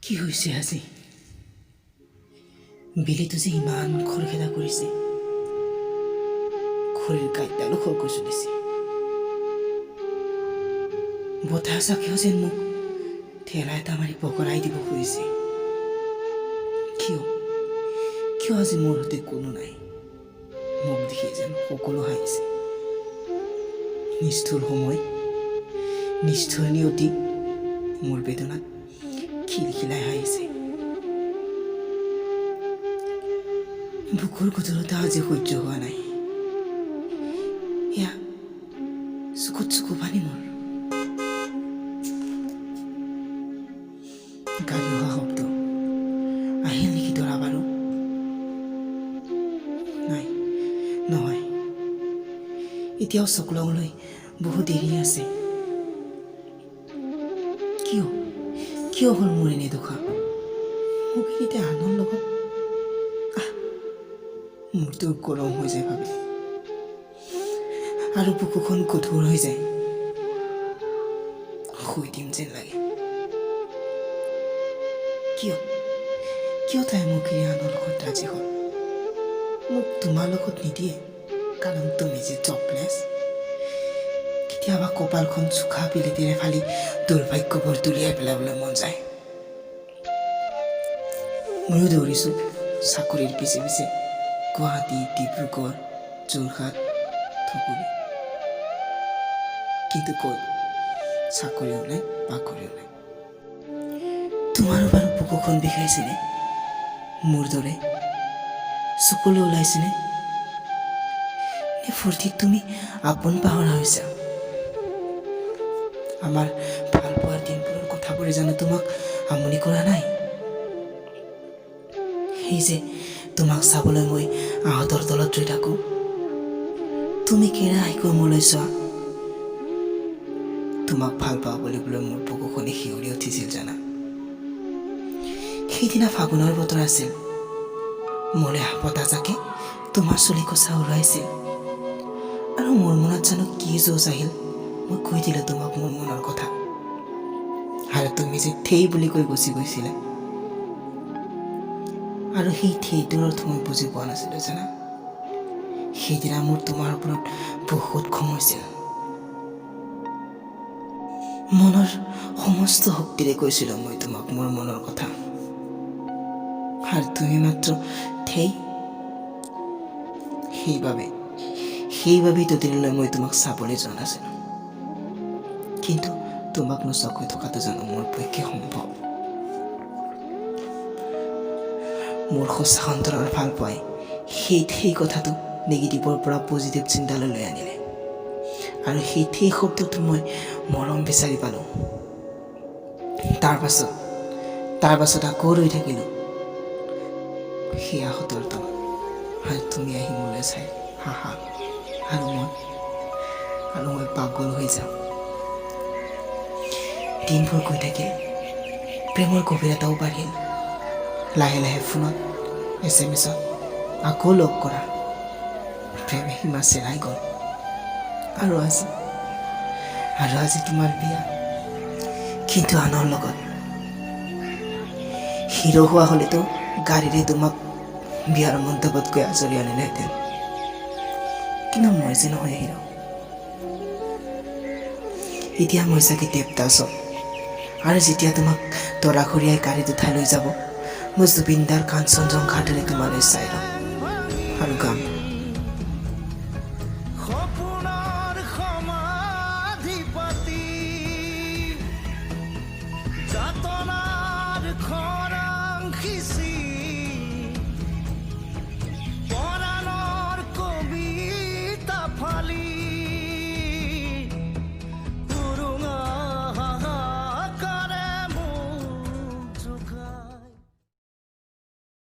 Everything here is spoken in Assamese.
কি হৈছে আজি বিলিটো যে ইমান খৰখেদা কৰিছে খৰিৰ কাইটালো খৰকৈ চলিছে বতাহ চাকিও যেন মোক ঠেলা এটা মাৰি পকৰাই দিব খুজিছে কিয় কিয় আজি মোৰ সৈতে কোনো নাই মোক দেখি যেন সকলো হাঁহিছে নিষ্ঠুৰ সময় নিষ্ঠুৰ নিয়তি মোৰ বেদনাত খিলখিলাই হাঁহিছে বুকুৰ গধুৰতা আজি সহ্য হোৱা নাই এয়া চকুত চকু পানী মোৰ গাড়ী অহা শব্দ আহিল নেকি দৰা বাৰু নাই নহয় এতিয়াও চকলঙলৈ বহু দেৰি আছে কিয় কিয় হ'ল মোৰ এনে দুখা মোক এতিয়া আনৰ লগত মূৰটো গৰম হৈ যায় ভাবে আৰু বুকুখন গধুৰ হৈ যায় শুই দিম যেন লাগে কিয় কিয় তাই মোক এৰি আনৰ লগত ৰাজি হ'ল মোক তোমাৰ লগত নিদিয়ে কাৰণ তুমি যে জবলেছ কেতিয়াবা কপালখন চোকা বিলেতিৰে ফালি দুৰ্ভাগ্যবোৰ দলিয়াই পেলাবলৈ মন যায় ময়ো দৌৰিছোঁ চাকৰিৰ পিছে পিছে গুৱাহাটী ডিব্ৰুগড় যোৰহাট ধুবুৰী কিন্তু কৈ চাকৰিও নাই বাকৰিও নাই তোমাৰো বাৰু বুকুখন বিষাইছেনে মোৰ দৰে চকুলৈ ওলাইছেনে নে ফূৰ্তিত তুমি আপোন পাহৰা হৈছা আমাৰ ভাল পোৱাৰ দিনবোৰৰ কথাবোৰে জানো তোমাক আমনি কৰা নাই সেই যে তোমাক চাবলৈ মই আহঁতৰ তলত ৰৈ থাকো তুমি কেৰাহিকৈ মোলৈ চোৱা তোমাক ভাল পাওঁ বুলিবলৈ মোৰ বুকুখনে শিয়ৰি উঠিছিল জানা সেইদিনা ফাগুনৰ বতৰ আছিল মোলে বতাহজাকে তোমাৰ চুলি কোচা উৰুৱাইছিল আৰু মোৰ মনত জানো কি জোচ আহিল মই কৈ দিলোঁ তোমাক মোৰ মনৰ কথা আৰু তুমি যে থেই বুলি কৈ গুচি গৈছিলা আৰু সেই ঠেইটোৰ অৰ্থ মই বুজি পোৱা নাছিলোঁ জানা সেইদিনা মোৰ তোমাৰ ওপৰত বহুত খং হৈছিল মনৰ সমস্ত শক্তিৰে কৈছিলোঁ মই তোমাক মোৰ মনৰ কথা আৰু তুমি মাত্ৰ ঠেই সেইবাবেই দুদিনলৈ মই তোমাক চাবলৈ যোৱা নাছিলোঁ কিন্তু তোমাক নোচোৱাকৈ থকাটো জানো মোৰ পক্ষে সম্ভৱ মোৰ সঁচা অন্তৰৰ ভাল পোৱাই সেই কথাটো নিগেটিভৰ পৰা পজিটিভ চিন্তালৈ লৈ আনিলে আৰু সেই শব্দটো মই মৰম বিচাৰি পালোঁ তাৰ পাছত আকৌ ৰৈ থাকিলোঁ সেই আহঁতৰ তলত আৰু তুমি আহি মোলৈ চাই হাহা আৰু মই পাগল হৈ যাওঁ দিনবোৰ গৈ থাকিল প্ৰেমৰ গভীৰতাও বাঢ়িল লাহে লাহে ফোনত SMS-ত আকৌ লগ কৰা প্ৰেমে সীমা চেৰাই গ'ল আৰু আজি তোমাৰ বিয়া কিন্তু আনৰ লগত হিৰো হোৱা হ'লেতো গাড়ীৰে তোমাক বিয়াৰ মণ্ডপত গৈ আজৰি আনিলেহেঁতেন কিন্তু মই যে নহয় হিৰো এতিয়া মই চাগে দেৱদাসত আৰু যেতিয়া তোমাক দৰাঘৰীয়াই গাড়ীত উঠাই লৈ যাব মই জুবিনদাৰ কাঞ্চনজংঘাৰ দৰে তোমালৈ চাই ল'ম আৰু গাম